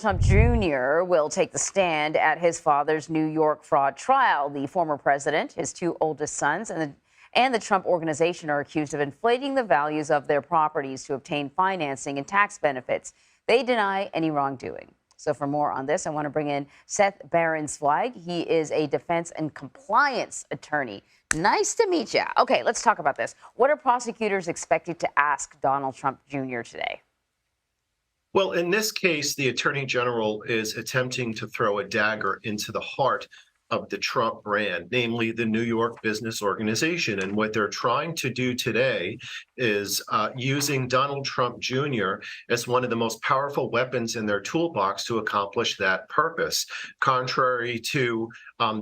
Trump Jr. will take the stand at his father's New York fraud trial. The former president, his two oldest sons, and the Trump Organization are accused of inflating the values of their properties to obtain financing and tax benefits. They deny any wrongdoing. So for more on this, I want to bring in Seth Barron-Zweig. He is a defense and compliance attorney. Nice to meet you. Okay, let's talk about this. What are prosecutors expected to ask Donald Trump Jr. today? Well, in this case, the Attorney General is attempting to throw a dagger into the heart of the Trump brand, namely the New York Business Organization. And what they're trying to do today is using Donald Trump Jr. as one of the most powerful weapons in their toolbox to accomplish that purpose. Contrary to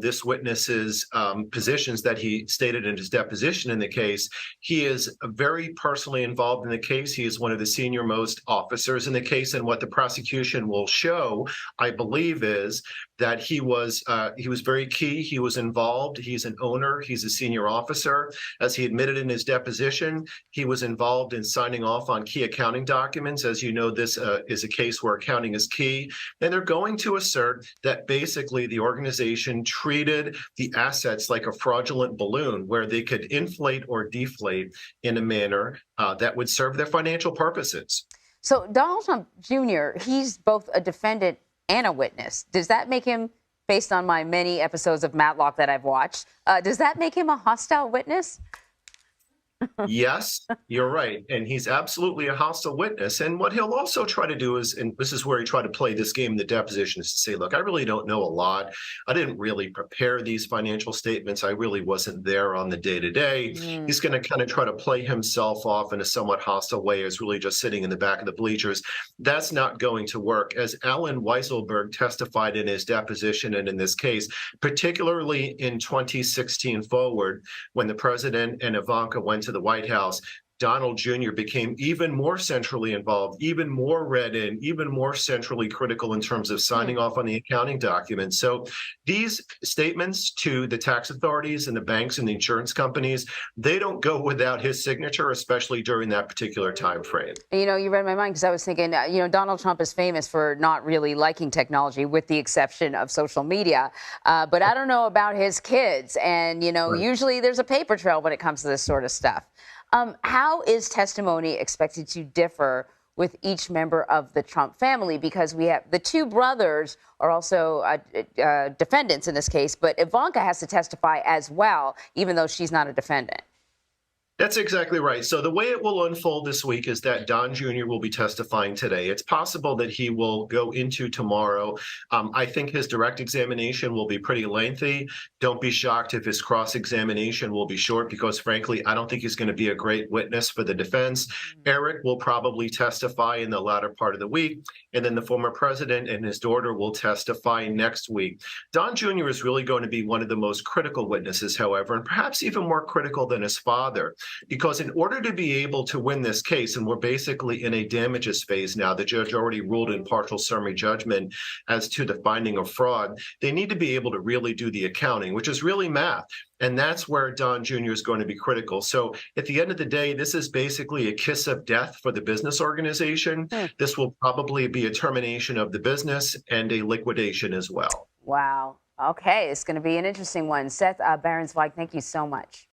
this witness's positions that he stated in his deposition in the case, he is very personally involved in the case. He is one of the senior most officers in the case. And what the prosecution will show, I believe, is that he was very key. He was involved. He's an owner. He's a senior officer. As he admitted in his deposition, he was involved in signing off on key accounting documents. As you know, this is a case where accounting is key. And they're going to assert that basically the organization treated the assets like a fraudulent balloon where they could inflate or deflate in a manner that would serve their financial purposes. So Donald Trump Jr., he's both a defendant and a witness. Does that make him, based on my many episodes of Matlock that I've watched, does that make him a hostile witness? Yes, you're right. And he's absolutely a hostile witness. And what he'll also try to do is, and this is where he tried to play this game in the deposition, is to say, look, I really don't know a lot. I didn't really prepare these financial statements. I really wasn't there on the day-to-day. He's going to kind of try to play himself off in a somewhat hostile way as really just sitting in the back of the bleachers. That's not going to work. As Alan Weisselberg testified in his deposition and in this case, particularly in 2016 forward, when the president and Ivanka went to the White House, Donald Jr. became even more centrally involved, even more read in, even more centrally critical in terms of signing off on the accounting documents. So these statements to the tax authorities and the banks and the insurance companies, they don't go without his signature, especially during that particular time frame. You know, you read my mind because I was thinking, Donald Trump is famous for not really liking technology, with the exception of social media. But I don't know about his kids. And, Right. Usually there's a paper trail when it comes to this sort of stuff. How is testimony expected to differ with each member of the Trump family? Because we have the two brothers are also defendants in this case, but Ivanka has to testify as well, even though she's not a defendant. That's exactly right. So the way it will unfold this week is that Don Jr. will be testifying today. It's possible that he will go into tomorrow. I think his direct examination will be pretty lengthy. Don't be shocked if his cross-examination will be short because, frankly, I don't think he's going to be a great witness for the defense. Eric will probably testify in the latter part of the week, and then the former president and his daughter will testify next week. Don Jr. is really going to be one of the most critical witnesses, however, and perhaps even more critical than his father. Because in order to be able to win this case, and we're basically in a damages phase now, the judge already ruled in partial summary judgment as to the finding of fraud, they need to be able to really do the accounting, which is really math. And that's where Don Jr. is going to be critical. So at the end of the day, this is basically a kiss of death for the business organization. This will probably be a termination of the business and a liquidation as well. Wow. Okay, it's going to be an interesting one. Seth Barron-Zweig, thank you so much.